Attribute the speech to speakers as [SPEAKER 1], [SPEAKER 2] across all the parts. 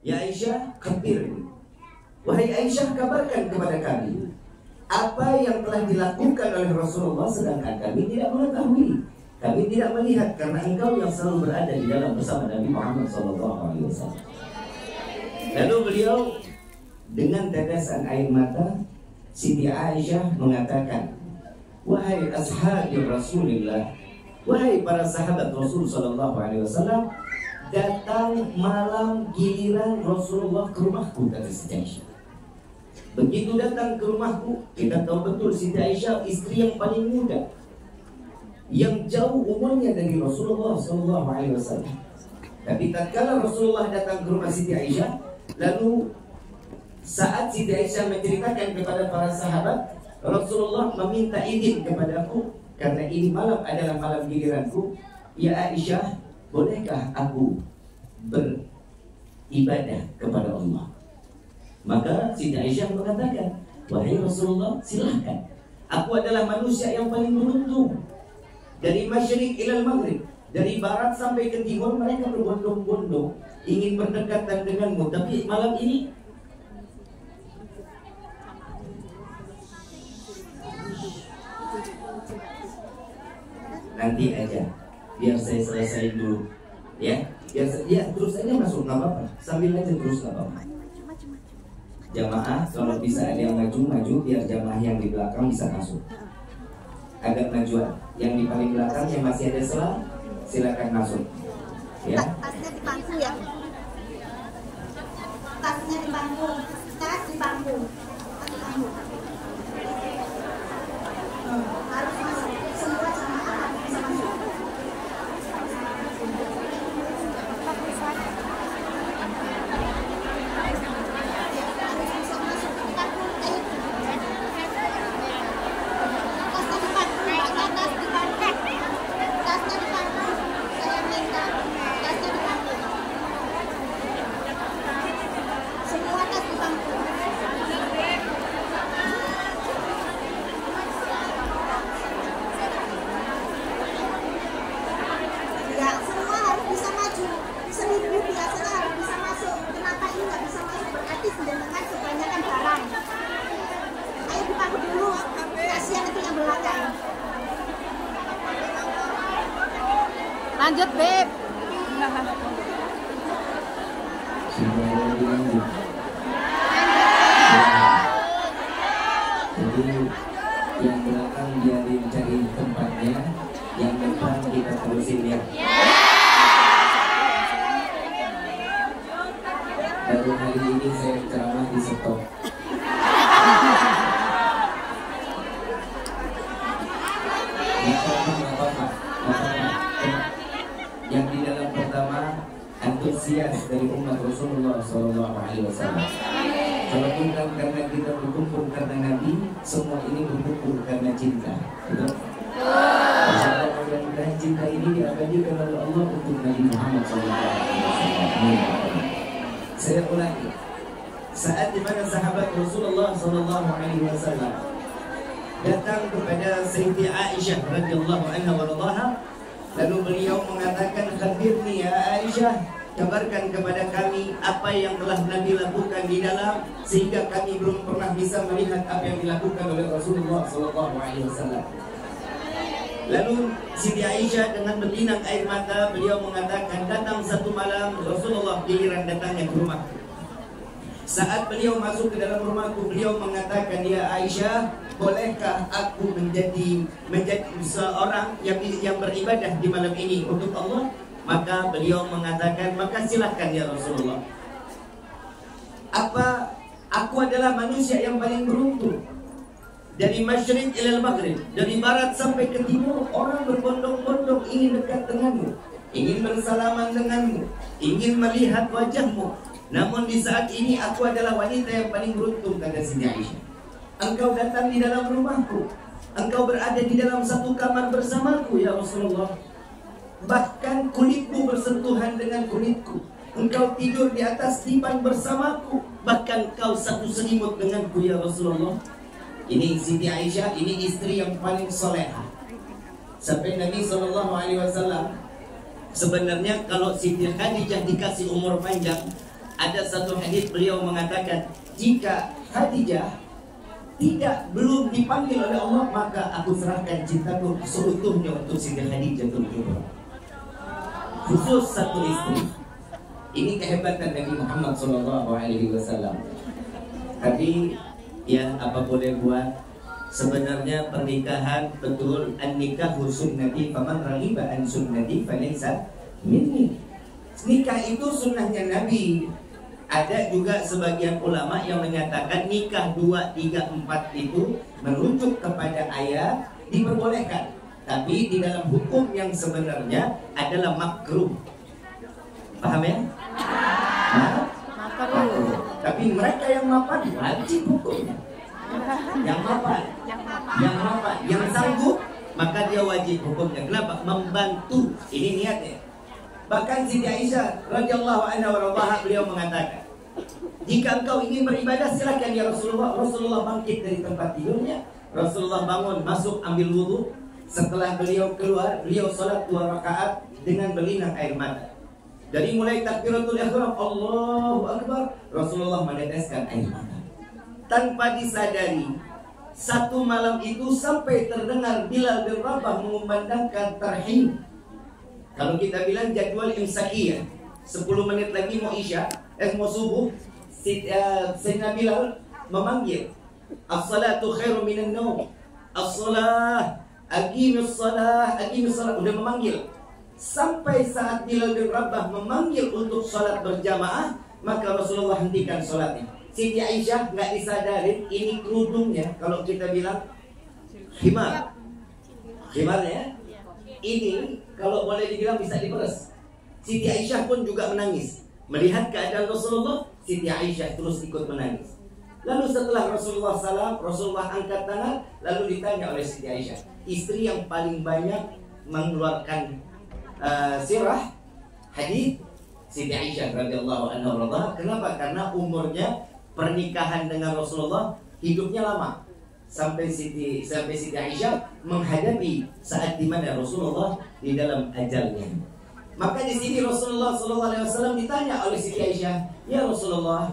[SPEAKER 1] Ya Aisyah, khabirni. Wahai Aisyah, kabarkan kepada kami apa yang telah dilakukan oleh Rasulullah sedangkan kami tidak mengetahui. Kami tidak melihat karena engkau yang selalu berada di dalam bersama Nabi Muhammad SAW. Lalu beliau dengan tetesan air mata, Siti Aisyah mengatakan, wahai ashabi Rasulullah, wahai para sahabat Rasul SAW, datang malam giliran Rasulullah ke rumahku, kata Siti Aisyah. Begitu datang ke rumahku, kita tahu betul Siti Aisyah istri yang paling muda, yang jauh umurnya dari Rasulullah SAW. Tapi tatkala Rasulullah datang ke rumah Siti Aisyah, lalu saat Siti Aisyah menceritakan kepada para sahabat, Rasulullah meminta izin kepadaku karena ini malam adalah malam giliranku. Ya Aisyah, bolehkah aku beribadah kepada Allah? Maka Siti Aisyah mengatakan, wahai Rasulullah, silahkan. Aku adalah manusia yang paling beruntung. Dari masyrik ilal maghrib, dari barat sampai ke timur, mereka berbondong-bondong ingin berdekatan denganmu. Tapi malam ini nanti aja, biar saya selesai dulu, ya. Ya terus aja masuk, nggak apa-apa. Sambil aja terus, nggak apa-apa. Jamaah, kalau bisa ada yang maju, biar jamaah yang di belakang bisa masuk. Agak majuan. Yang di paling belakang yang masih ada selang, silakan masuk. Ya.
[SPEAKER 2] Tasnya di bangku ya. Tasnya di bangku. Tas di bangku. Harus masuk. Semua jamaah bisa masuk.
[SPEAKER 3] Lanjut, Beb.
[SPEAKER 1] Jadi yang belakang biarin cari tempatnya, yang depan kita terusin ya. Baru hari ini saya ceramah di stop. Yang di dalam pertama antusias dari umat Rasulullah SAW. Kalau bukan karena kita berkumpul karena Nabi, semua ini berkumpul karena cinta. Betul? Mudah-mudahan cinta ini diabadikan oleh Allah untuk Nabi Muhammad SAW. Saya ulangi, saat dimana sahabat Rasulullah SAW datang kepada Sayyidi Aisyah radhiyallahu anha wa radhaha, lalu beliau mengatakan, khabirni ya Aisyah, kabarkan kepada kami apa yang telah Nabi lakukan di dalam, sehingga kami belum pernah bisa melihat apa yang dilakukan oleh Rasulullah SAW. Lalu Siti Aisyah dengan berlinang air mata, beliau mengatakan, datang satu malam Rasulullah giliran datangnya ke rumah. Saat beliau masuk ke dalam rumahku, beliau mengatakan, ya Aisyah, bolehkah aku menjadi seorang yang beribadah di malam ini untuk Allah? Maka beliau mengatakan, maka silakan ya Rasulullah. Aku adalah manusia yang paling beruntung. Dari masyrik ilal maghrib, dari barat sampai ke timur, orang berbondong-bondong ingin dekat denganmu, ingin bersalaman denganmu, ingin melihat wajahmu. Namun di saat ini aku adalah wanita yang paling beruntung, kata Siti Aisyah. Engkau datang di dalam rumahku, engkau berada di dalam satu kamar bersamaku ya Rasulullah. Bahkan kulitku bersentuhan dengan kulitku. Engkau tidur di atas dipan bersamaku, bahkan kau satu selimut denganku ya Rasulullah. Ini Siti Aisyah, ini istri yang paling soleha. Sampai Nabi SAW, sebenarnya kalau Siti Khadijah dikasih umur panjang, Ada satu hadis beliau mengatakan, jika Khadijah belum dipanggil oleh Allah, maka aku serahkan cintaku seutuhnya untuk Siti Khadijah Kubra. Khusus satu istri. Ini kehebatan Nabi Muhammad SAW. Tapi ya apa boleh buat, sebenarnya pernikahan betul an-nikahu sunnati faman raghiba an sunnati falaysa minni. Nikah itu sunnahnya Nabi. Ada juga sebagian ulama yang menyatakan nikah 2, 3, 4 itu merujuk kepada ayat diperbolehkan, tapi di dalam hukum yang sebenarnya adalah makruh. Paham ya? Makruh. Tapi mereka yang mapan wajib hukumnya. Yang mapan, yang sanggup, maka dia wajib hukumnya. Kenapa? Membantu. Ini niatnya. Bahkan Siti Aisyah radhiyallahu anha warḍaha, beliau mengatakan, jika engkau ingin beribadah silakan ya Rasulullah. Rasulullah bangkit dari tempat tidurnya, Rasulullah bangun, masuk, ambil wudu. Setelah beliau keluar, beliau salat 2 rakaat dengan berlinang air mata. Dari mulai takbiratul ihram, Allahu Akbar, Rasulullah meneteskan air mata. Tanpa disadari, satu malam itu sampai terdengar Bilal bin Rabah mengumandangkan tarhim. Kalau kita bilang jadwal imsakiyah, 10 menit lagi mau isya, mau subuh, Sayyidina Bilal memanggil, as-salatu khairu minan naum, as-salah, aqimus salah, udah memanggil. Sampai saat Bilal bin Rabah memanggil untuk salat berjamaah, maka Rasulullah hentikan salatnya. Siti Aisyah nggak disadarin ini kerudungnya, kalau kita bilang khimarnya ini kalau boleh dibilang bisa diperes. Siti Aisyah pun juga menangis melihat keadaan Rasulullah. Siti Aisyah terus ikut menangis. Lalu setelah Rasulullah salam, Rasulullah angkat tangan, lalu ditanya oleh Siti Aisyah, istri yang paling banyak mengeluarkan sirah hadis, Siti Aisyah radhiyallahu anha. Kenapa? Karena umurnya pernikahan dengan Rasulullah hidupnya lama, sampai Siti Aisyah menghadapi saat di mana Rasulullah di dalam ajalnya. Maka di sini Rasulullah SAW ditanya oleh Siti Aisyah, ya Rasulullah,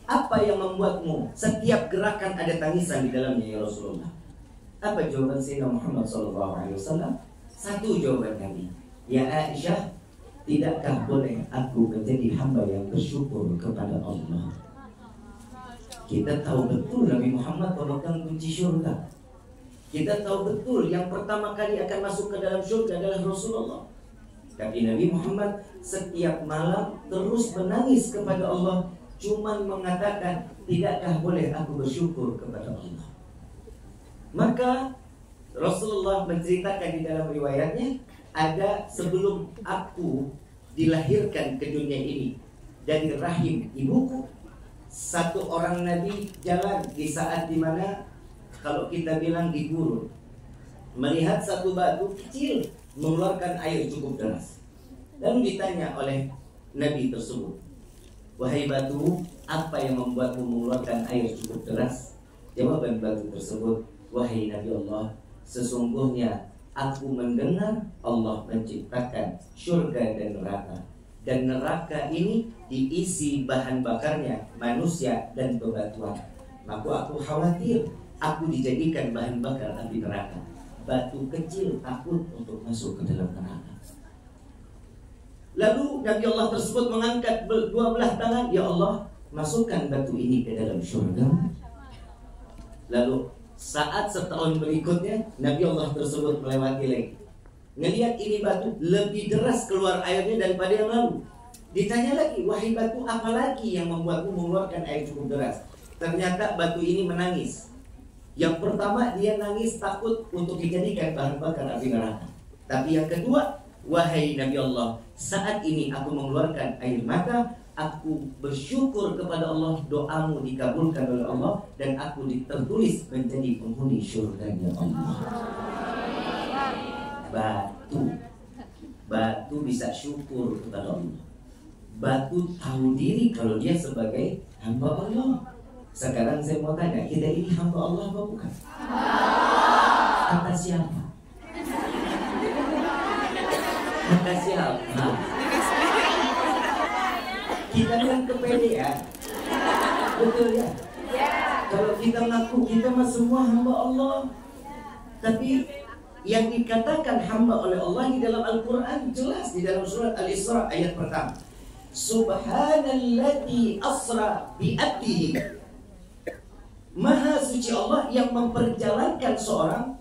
[SPEAKER 1] apa yang membuatmu setiap gerakan ada tangisan di dalamnya ya Rasulullah? Apa jawaban Sayyidina Muhammad SAW? Satu jawaban Nabi, ya Aisyah, tidakkah boleh aku menjadi hamba yang bersyukur kepada Allah? Kita tahu betul Nabi Muhammad memegang kunci syurga. Kita tahu betul yang pertama kali akan masuk ke dalam syurga adalah Rasulullah. Tapi Nabi Muhammad setiap malam terus menangis kepada Allah, cuman mengatakan, tidakkah boleh aku bersyukur kepada Allah? Maka Rasulullah menceritakan di dalam riwayatnya, ada sebelum aku dilahirkan ke dunia ini dari rahim ibuku, satu orang Nabi jalan di saat dimana kalau kita bilang di gurun, melihat satu batu kecil mengeluarkan air cukup deras. Lalu ditanya oleh Nabi tersebut, wahai batu, apa yang membuatmu mengeluarkan air cukup deras? Jawaban batu tersebut, wahai Nabi Allah, sesungguhnya aku mendengar Allah menciptakan surga dan neraka. Dan neraka ini diisi bahan bakarnya manusia dan bebatuan. Maka aku khawatir aku dijadikan bahan bakar api neraka. Batu kecil takut untuk masuk ke dalam neraka. Lalu Nabi Allah tersebut mengangkat 2 belah tangan, ya Allah, masukkan batu ini ke dalam surga. Lalu saat setahun berikutnya Nabi Allah tersebut melewati lagi, ngelihat ini batu lebih deras keluar airnya daripada yang lalu. Ditanya lagi, wahai batu, apa lagi yang membuatmu mengeluarkan air cukup deras? Ternyata batu ini menangis. Yang pertama, dia nangis takut untuk dijadikan bahan bakar api neraka. Tapi yang kedua, wahai Nabi Allah, saat ini aku mengeluarkan air mata, aku bersyukur kepada Allah, doamu dikabulkan oleh Allah, dan aku tertulis menjadi penghuni syurganya Allah. Batu bisa syukur kepada Allah. Batu tahu diri kalau dia sebagai hamba Allah. Sekarang saya mau tanya, kita ini hamba Allah apa bukan? Kata siapa? Kata siapa? Kita kan kepedean. Betul ya? Kalau kita ngaku kita mah semua hamba Allah. Tapi yang dikatakan hamba oleh Allah di dalam Al-Quran jelas di dalam surat Al-Isra ayat pertama. Subhanalladzi asra bi'abdihi. Maha suci Allah yang memperjalankan seorang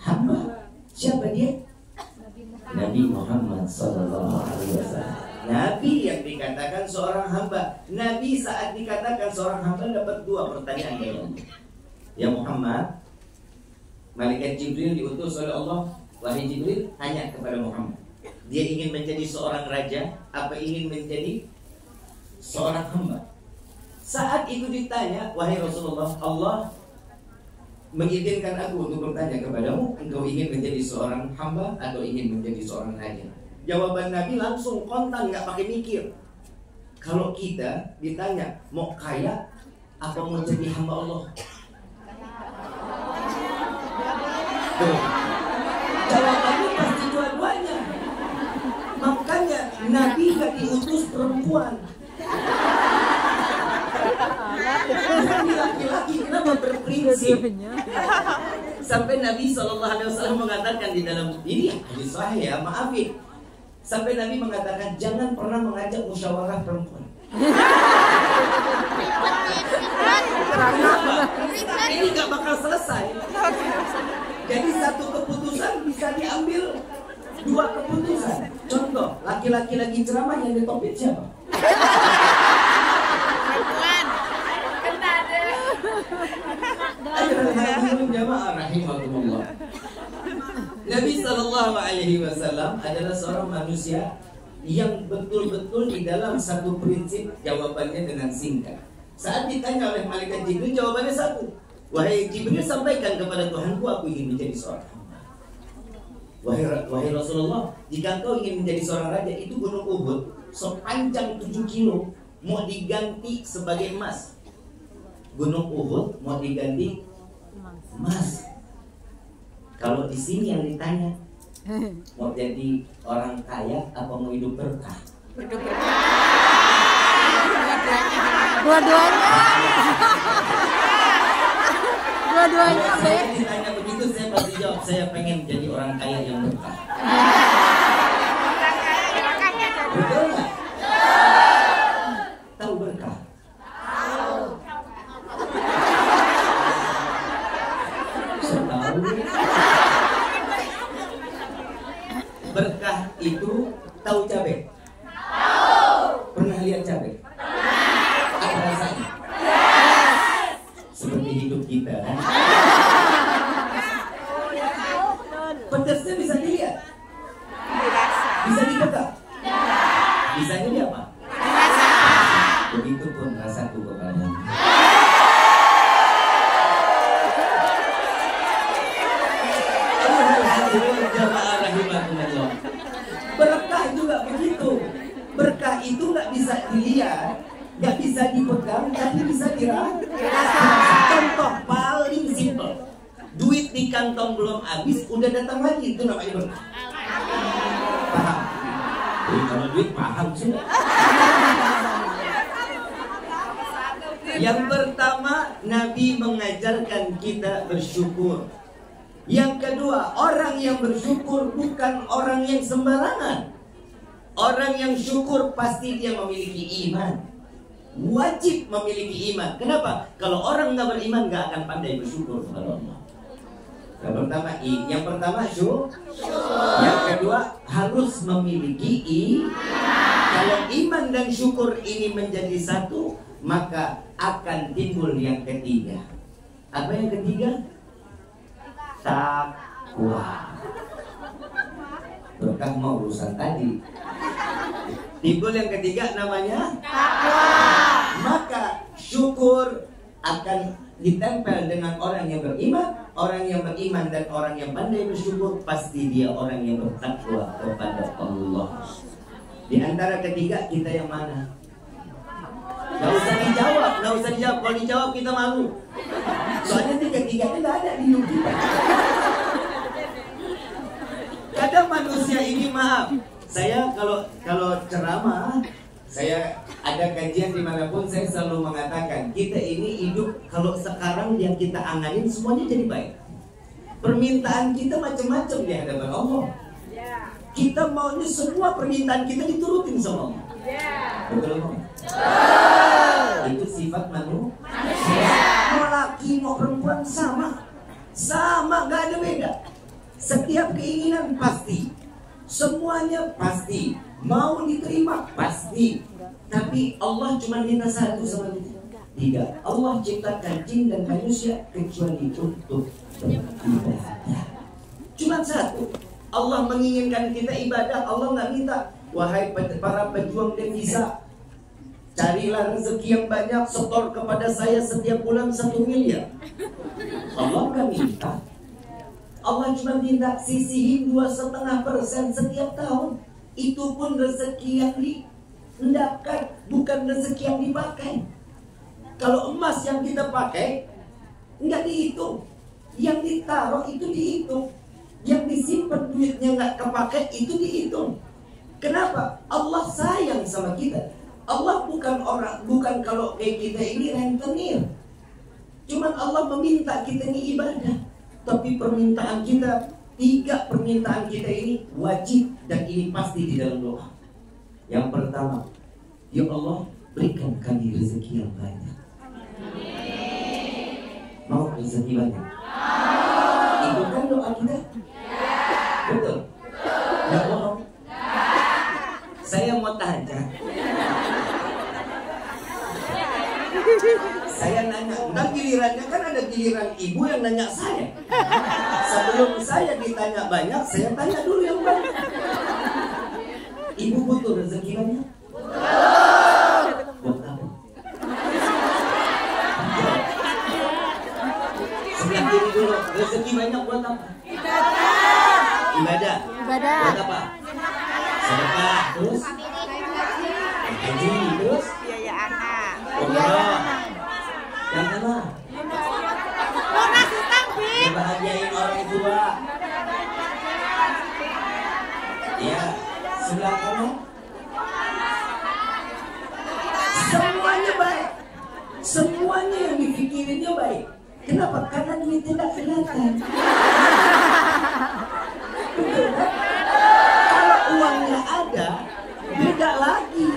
[SPEAKER 1] hamba. Siapa dia? Nabi Muhammad SAW. Nabi yang dikatakan seorang hamba. Nabi saat dikatakan seorang hamba dapat dua pertanyaan dari Allah. Ya Muhammad, malaikat Jibril diutus oleh Allah. Wahai Jibril, tanya kepada Muhammad, dia ingin menjadi seorang raja apa ingin menjadi seorang hamba? Saat itu ditanya, wahai Rasulullah, Allah mengizinkan aku untuk bertanya kepadamu, engkau ingin menjadi seorang hamba atau ingin menjadi seorang raja? Jawaban Nabi langsung kontan, nggak pakai mikir. Kalau kita ditanya mau kaya apa mau jadi hamba Allah, tuh, jawabannya pasti dua-duanya. Makanya Nabi gak diutus perempuan. Nabi laki-laki kenapa berprinsip? Sampai Nabi SAW mengatakan di dalam ini hadis sahih ya, maafin. Sampai Nabi mengatakan jangan pernah mengajak musyawarah perempuan. Kenapa? Ini gak bakal selesai. Jadi satu keputusan bisa diambil dua keputusan. Contoh, laki-laki lagi ceramah yang ditopik siapa?
[SPEAKER 2] Perempuan.
[SPEAKER 1] Ayolah jamaah rahimahumullah. Nabi SAW adalah seorang manusia yang betul-betul di dalam satu prinsip jawabannya dengan singkat. Saat ditanya oleh malaikat Jibril jawabannya satu. Wahai Jibril, sampaikan kepada Tuhanku aku ingin menjadi seorang hamba. Wahai Rasulullah, jika engkau ingin menjadi seorang raja, itu gunung Uhud sepanjang 7 kilo mau diganti sebagai emas. Gunung Uhud mau diganti emas. Kalau di sini yang ditanya mau jadi orang kaya apa mau hidup berkah?
[SPEAKER 3] Dua-duanya. Dua-duanya,
[SPEAKER 1] Kalau saya ditanya begitu, saya pasti jawab saya pengen jadi orang kaya yang berkah. Betul nggak? Tahu berkah? Tahu. Berkah itu tahu cabai? Tahu. Pernah lihat cabai? Apa rasanya? Seperti hidup kita kan? Pedasnya bisa dilihat? Bisa dipegang? Bisa jadi apa? Begitupun rasaku kepadamu. Berkah juga begitu. Berkah itu nggak bisa dilihat, nggak bisa dipegang, tapi bisa dirasakan. Contoh paling simpel, duit di kantong belum habis, udah datang lagi, itu namanya berkah. Paham? Jadi kalau duit paham sudah. Yang pertama, Nabi mengajarkan kita bersyukur. Yang kedua, orang yang bersyukur bukan orang yang sembarangan. Orang yang syukur pasti dia memiliki iman. Wajib memiliki iman. Kenapa? Kalau orang nggak beriman nggak akan pandai bersyukur kepada Allah. Yang pertama syukur. Yang kedua harus memiliki iman. Kalau iman dan syukur ini menjadi satu, maka akan timbul yang ketiga. Apa yang ketiga? Takwa. Berkah mau urusan tadi. Timbul yang ketiga namanya takwa. Maka syukur akan ditempel dengan orang yang beriman. Orang yang beriman dan orang yang pandai bersyukur pasti dia orang yang bertakwa kepada Allah. Di antara ketiga kita yang mana? Gak usah dijawab, gak usah dijawab. Kalau dijawab kita malu. Soalnya tiga-tiganya gak ada di hidup kita. Kadang manusia ini, maaf, saya kalau ceramah, saya Ada kajian dimanapun saya selalu mengatakan kita ini hidup kalau sekarang yang kita anganin semuanya jadi baik. Permintaan kita macam-macam di hadapan Allah. Kita maunya semua permintaan kita diturutin sama Allah. Betul kan? Itu sifat manusia. Mau laki mau perempuan sama, nggak ada beda. Setiap keinginan pasti, semuanya pasti, mau diterima pasti. Tapi Allah cuma minta satu sama kita. Tidak, Allah ciptakan jin dan manusia kecuali untuk beribadah. Cuma satu. Allah menginginkan kita ibadah. Allah nggak minta, wahai para pejuang devisa, carilah rezeki yang banyak, setor kepada saya setiap bulan 1 miliar. Allah nggak minta. Allah cuma minta sisihin 2,5% setiap tahun. Itu pun rezeki yang dihendapkan, bukan rezeki yang dipakai. Kalau emas yang kita pakai nggak dihitung, yang ditaruh itu dihitung, yang disimpan duitnya nggak kepakai itu dihitung. Kenapa? Allah sayang sama kita. Allah bukan kalau kayak kita ini rentenir. Cuman Allah meminta kita ini ibadah. Tapi permintaan kita, 3 permintaan kita ini wajib dan ini pasti di dalam doa. Yang pertama, ya Allah berikan kami rezeki yang banyak. Mau rezeki banyak? Itu kan doa kita. Betul? Nggak bohong. Saya mau tanya. Saya nanya, ntar gilirannya kan ada giliran ibu yang nanya saya. Sebelum saya ditanya banyak, saya tanya dulu yang banyak. Ibu butuh rezeki banyak? Buat apa? Sebelah kiri dulu, rezeki banyak buat apa? Ibadah. Buat apa? Sedekah, terus? Haji, terus?
[SPEAKER 3] Biaya anak.
[SPEAKER 1] Umroh. Yang mana?
[SPEAKER 3] Lunas utang, Bib.
[SPEAKER 1] Bahagiain orang tua. Ya, sebelah kanan. Semuanya baik. Semuanya yang dipikirinnya baik. Kenapa? Karena duit tidak kelihatan. Betul kan? Kalau uangnya ada, beda lagi.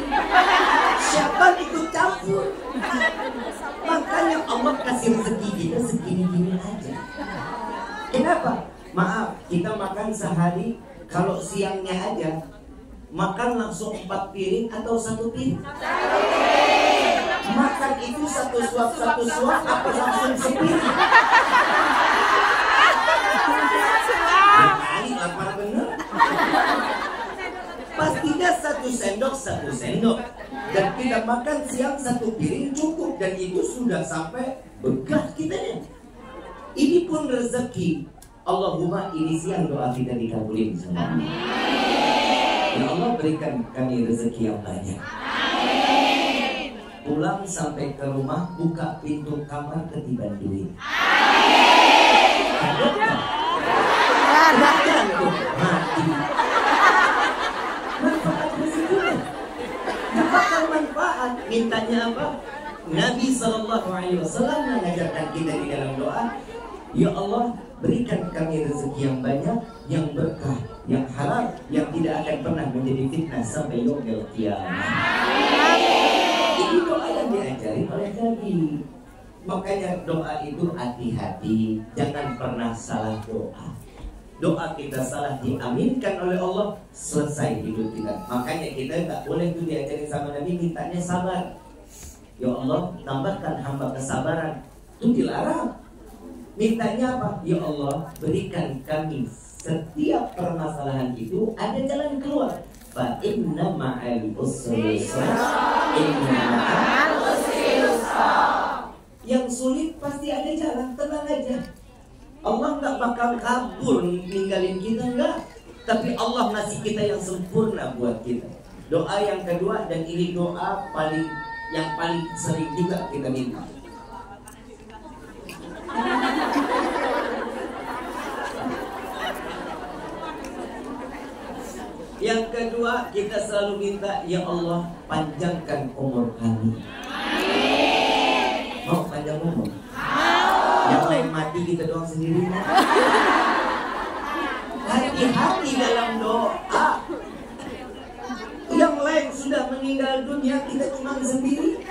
[SPEAKER 1] Siapa ikut campur? Makanya Allah kasih rezeki kita segini-gini aja. Kenapa? Maaf, kita makan sehari, kalau siangnya aja makan langsung 4 piring atau 1 piring? Makan itu satu suap apa langsung sepiring? Berkali lapar bener. Pastinya 1 sendok. Dan kita makan siang 1 piring cukup. Dan itu sudah sampai begah kita. Ini pun rezeki. Allahumma ini siang doa kita dikabulin semua. Ya Allah berikan kami rezeki yang banyak. Pulang sampai ke rumah, buka pintu kamar ketiban duit. Mati. Manfaat rezekinya. Dapatkan manfaat. Mintanya apa? Nabi SAW mengajarkan kita di dalam doa, ya Allah berikan kami rezeki yang banyak, yang berkah, yang halal, yang tidak akan pernah menjadi fitnah sampai yaumil qiyamah. Ini doa yang diajari oleh Nabi. Makanya doa itu hati-hati, jangan pernah salah doa. Doa kita salah diaminkan oleh Allah, selesai hidup kita. Makanya kita nggak boleh tuh diajari sama Nabi mintanya sabar. Ya Allah tambahkan hamba kesabaran, itu dilarang. Mintanya apa? Ya Allah berikan kami setiap permasalahan itu ada jalan keluar. Fa inna ma'al usri yusra. Inna ma'al usri yusra. Yang sulit pasti ada jalan, tenang aja. Allah nggak bakal kabur ninggalin kita, enggak. Tapi Allah ngasih kita yang sempurna buat kita. Doa yang kedua, dan ini doa yang paling sering juga kita minta. Yang kedua, kita selalu minta, ya Allah, panjangkan umur kami. Mau panjang umur? Yang lain mati, kita doang sendiri. Hati-hati dalam doa. Yang lain sudah meninggal dunia, kita cuma sendiri.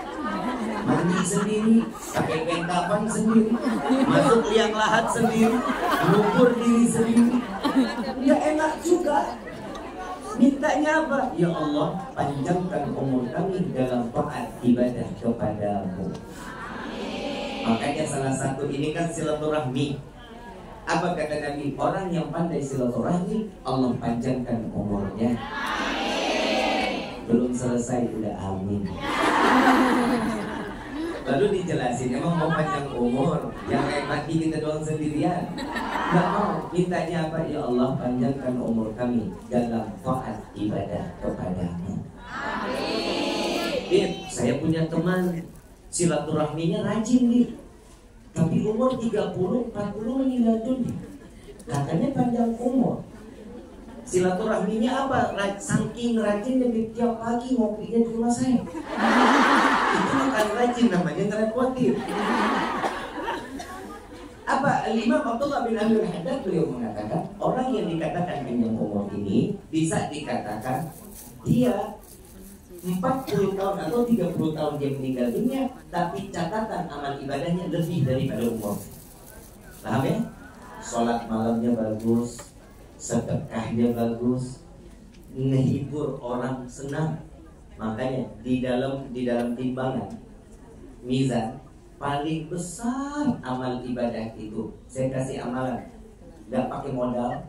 [SPEAKER 1] Mandi sendiri, pakai kain kafan sendiri, masuk liang lahat sendiri, ngubur diri sendiri. Ya enak juga. Mintanya apa? Ya Allah, panjangkan umur kami dalam taat ibadah kepadamu. Makanya salah satu ini kan silaturahmi. Apa kata Nabi? Orang yang pandai silaturahmi, Allah panjangkan umurnya. Belum selesai udah amin. Lalu dijelasin, emang mau panjang umur, yang kayak mati kita doang sendirian. Gak mau, mintanya apa? Ya Allah, panjangkan umur kami dalam taat ibadah kepadamu. Saya punya teman, silaturahminya rajin nih, tapi umur 30-40 meninggal dunia. Katanya panjang umur. Silaturahminya apa? Saking rajinnya tiap pagi ngopinya di rumah saya. Itu bukan rajin, namanya ngerepotin. Apa? Imam Abdullah bin Abi Haddad beliau mengatakan, orang yang dikatakan panjang umur ini bisa dikatakan dia 40 tahun atau 30 tahun dia meninggal dunia, tapi catatan amal ibadahnya lebih daripada umur. Paham ya? Sholat malamnya bagus, sedekahnya bagus, menghibur orang senang. Makanya di dalam timbangan mizan paling besar amal ibadah itu, saya kasih amalan, gak pakai modal,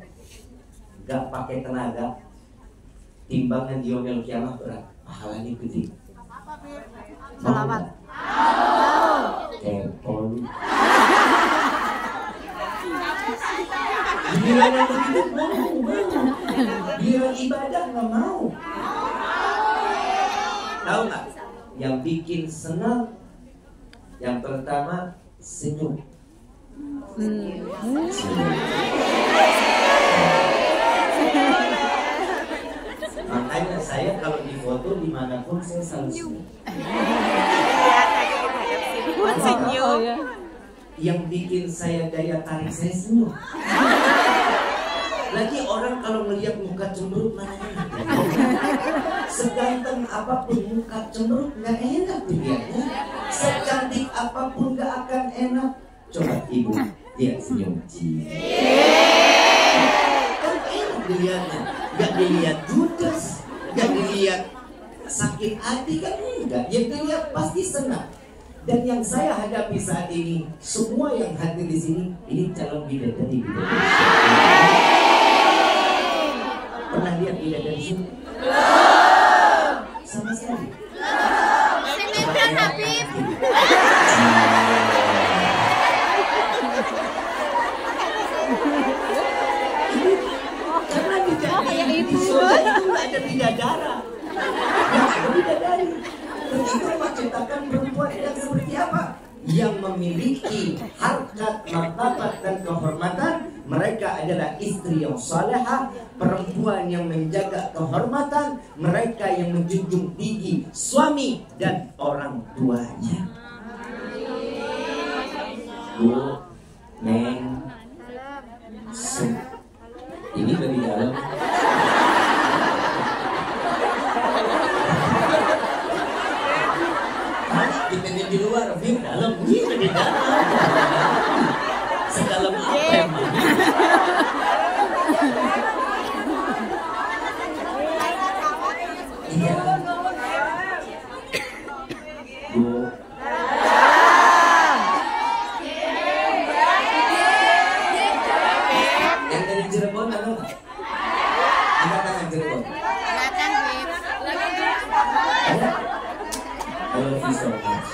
[SPEAKER 1] gak pakai tenaga, timbangan di yaumil kiamah berat, pahalanya gede.
[SPEAKER 3] Salawat.
[SPEAKER 1] Kepol. Giliran yang begitu mau. Giliran ibadah nggak mau. Tahu nggak? Yang bikin senang, yang pertama senyum. Makanya saya kalau di foto dimanapun saya selalu senyum.
[SPEAKER 3] Senyum.
[SPEAKER 1] Yang bikin saya daya tarik saya senyum. Lagi orang kalau melihat muka cemberut mana enak. Seganteng apapun muka cemberut nggak enak dilihatnya. Secantik apapun nggak akan enak. Coba ibu lihat senyum. Kan enak dilihatnya. Nggak dilihat judes, nggak dilihat sakit hati, kan enggak. Yang dilihat pasti senang. Dan yang saya hadapi saat ini, semua yang hadir di sini, ini calon bidadari. Pernah lihat bidadari sini? Sama sekali.
[SPEAKER 2] Sinetron Habib.
[SPEAKER 1] Karena di surga itu nggak ada bidadara, nggak ada bidadari. Dan itu menciptakan perempuan yang seperti apa? Yang memiliki harkat, martabat dan kehormatan. Mereka adalah istri yang salehah, perempuan yang menjaga kehormatan, mereka yang menjunjung tinggi suami dan orang tuanya. Bu, Neng, ini dari dalam. Kita di luar, di dalam, kita di dalam. Sedalam apa emang? Iya. Bu. Yang dari Cirebon ada nggak? Angkat tangan Cirebon. Ada? I love you so much.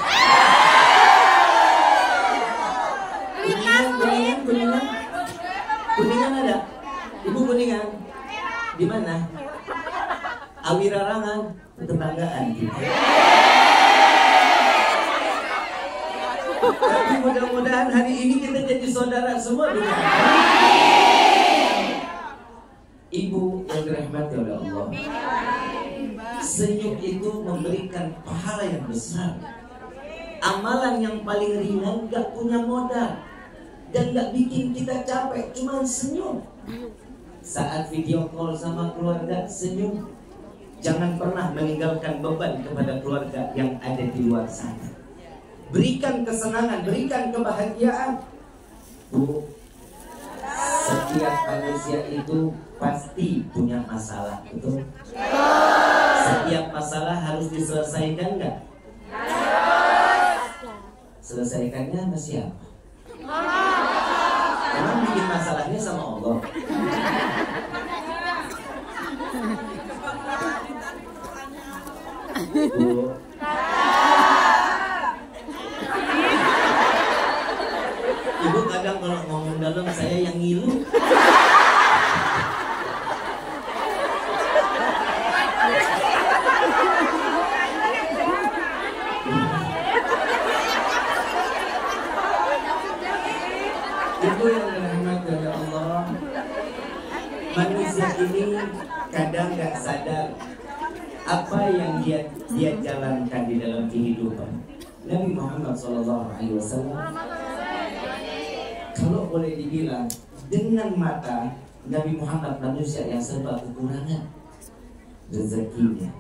[SPEAKER 1] Kuningan ada? Ibu Kuningan? Di mana? Awirarangan, tetanggaan gitu. Tapi mudah-mudahan hari ini kita jadi saudara semua dengan Ibu yang dirahmati oleh Allah. Senyum itu memberikan pahala yang besar. Amalan yang paling ringan gak punya modal dan gak bikin kita capek, cuma senyum. Saat video call sama keluarga, senyum. Jangan pernah meninggalkan beban kepada keluarga yang ada di luar sana. Berikan kesenangan, berikan kebahagiaan. Bu, setiap manusia itu pasti punya masalah, betul? Setiap masalah harus diselesaikan nggak? Selesaikannya sama siapa? Emang bikin masalahnya sama Allah? Bu, Ibu kadang kalau ngomong dalam saya yang ngilu. Ibu yang dirahmati oleh Allah, manusia ini kadang gak sadar apa yang dia jalankan di dalam kehidupan. Nabi Muhammad SAW, kalau boleh dibilang, dengan mata Nabi Muhammad manusia yang serba kekurangan, rezekinya,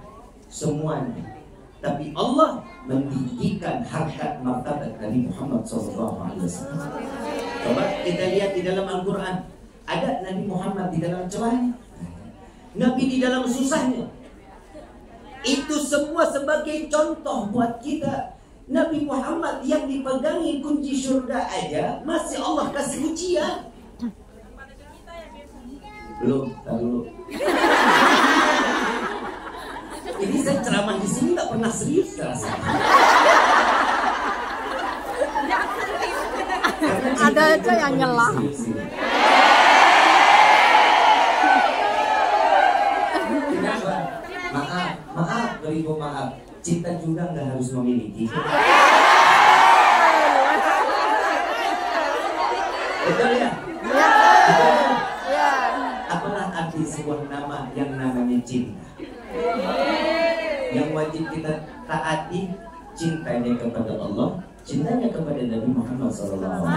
[SPEAKER 1] semuanya. Tapi Allah meninggikan harkat martabat Nabi Muhammad SAW. Coba kita lihat di dalam Al-Quran, ada Nabi Muhammad di dalam celahnya, Nabi di dalam susahnya. Itu semua sebagai contoh buat kita. Nabi Muhammad yang dipegangi kunci surga aja masih Allah kasih ujian. Belum, dulu. Ini saya ceramah di sini nggak pernah serius rasanya.
[SPEAKER 3] Ada aja yang nyelah.
[SPEAKER 1] Kenapa? Maaf, beribu maaf. Cinta juga nggak harus memiliki. Betul ya?
[SPEAKER 3] Ya.
[SPEAKER 1] Apalah arti sebuah nama yang namanya cinta? Yang wajib kita taati, cintanya kepada Allah, cintanya kepada Nabi Muhammad SAW.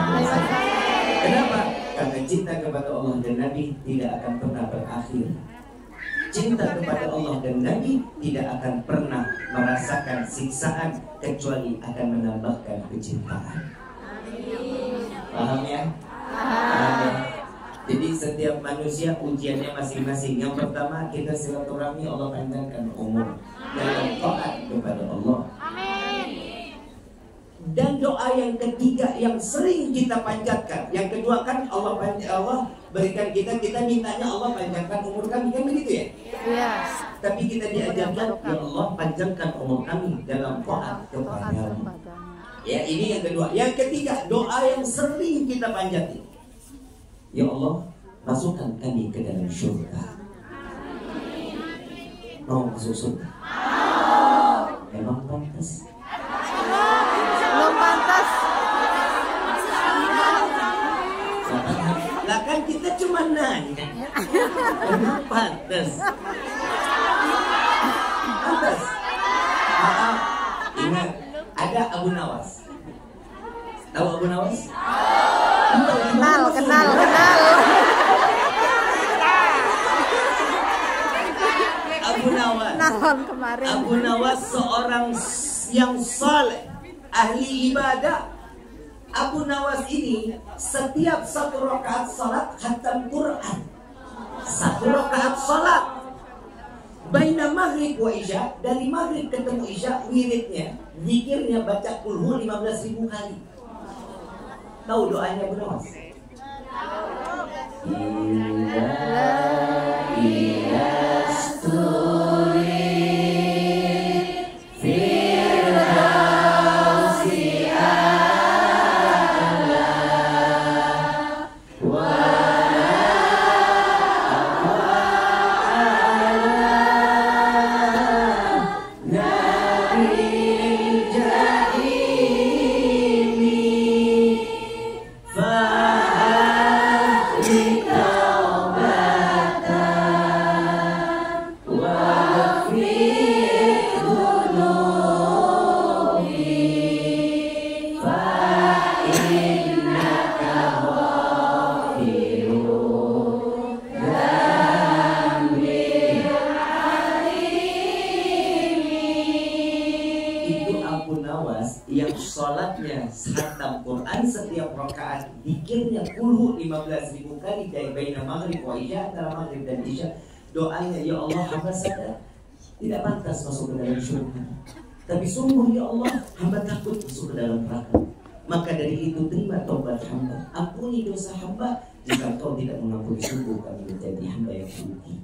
[SPEAKER 1] Kenapa? Karena cinta kepada Allah dan Nabi tidak akan pernah berakhir. Cinta kepada Allah dan Nabi tidak akan pernah merasakan siksaan kecuali akan menambahkan kecintaan. Paham ya? Paham ya? Jadi setiap manusia ujiannya masing-masing. Yang pertama, kita silaturahmi, Allah panjangkan umur dalam taat kepada Allah. Dan doa yang ketiga yang sering kita panjatkan, yang kedua kan Allah berikan kita mintanya Allah panjangkan umur kami, kan begitu ya?
[SPEAKER 3] Yes.
[SPEAKER 1] Tapi kita diajarkan, ya Allah panjangkan umur kami dalam taat kepadamu. Ya, ini yang kedua. Yang ketiga, doa yang sering kita panjati, ya Allah masukkan kami ke dalam surga. Mau masuk surga? Memang pantas?
[SPEAKER 3] Belum pantas.
[SPEAKER 1] Lah kan kita cuma nanya. Memang pantas? Pantas? Maaf, ingat ada Abu Nawas. Tahu Abu Nawas?
[SPEAKER 3] Kenal.
[SPEAKER 1] Abu Nawas.
[SPEAKER 3] Kenalan kemarin.
[SPEAKER 1] Abu Nawas seorang yang saleh, ahli ibadah. Abu Nawas ini setiap satu rakaat salat khatam Quran. Satu rakaat salat. Baina maghrib wa isya, dari maghrib ketemu isya, wiridnya, zikirnya baca kulhu 15.000 kali. Tahu doanya Abu Nawas? Abu Nawas yang sholatnya khatam Quran setiap rakaat, zikirnya kulhu 15.000 kali dari baina maghrib wa isya, antara maghrib dan isya. Doanya, ya Allah, hamba sadar tidak pantas masuk ke dalam surga, tapi sungguh ya Allah, hamba takut masuk ke dalam neraka. Maka dari itu terima taubat hamba, ampuni dosa hamba. Jika kau tidak mengampuni, sungguh kami menjadi hamba yang rugi.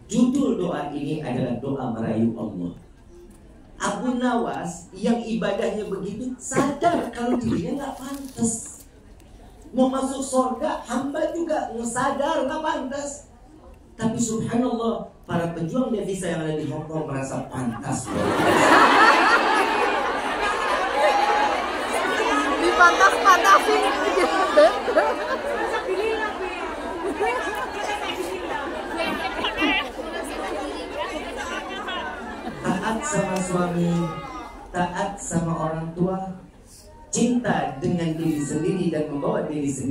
[SPEAKER 1] Judul doa ini adalah doa merayu Allah. Abu Nawas yang ibadahnya begitu sadar kalau dirinya nggak pantas mau masuk surga, hamba juga sadar nggak pantas. Tapi subhanallah, para pejuang devisa yang ada di Hongkong merasa pantas.
[SPEAKER 3] Dipantas-pantasin.
[SPEAKER 1] Taat sama suami, taat sama orang tua, cinta dengan diri sendiri dan membawa diri sendiri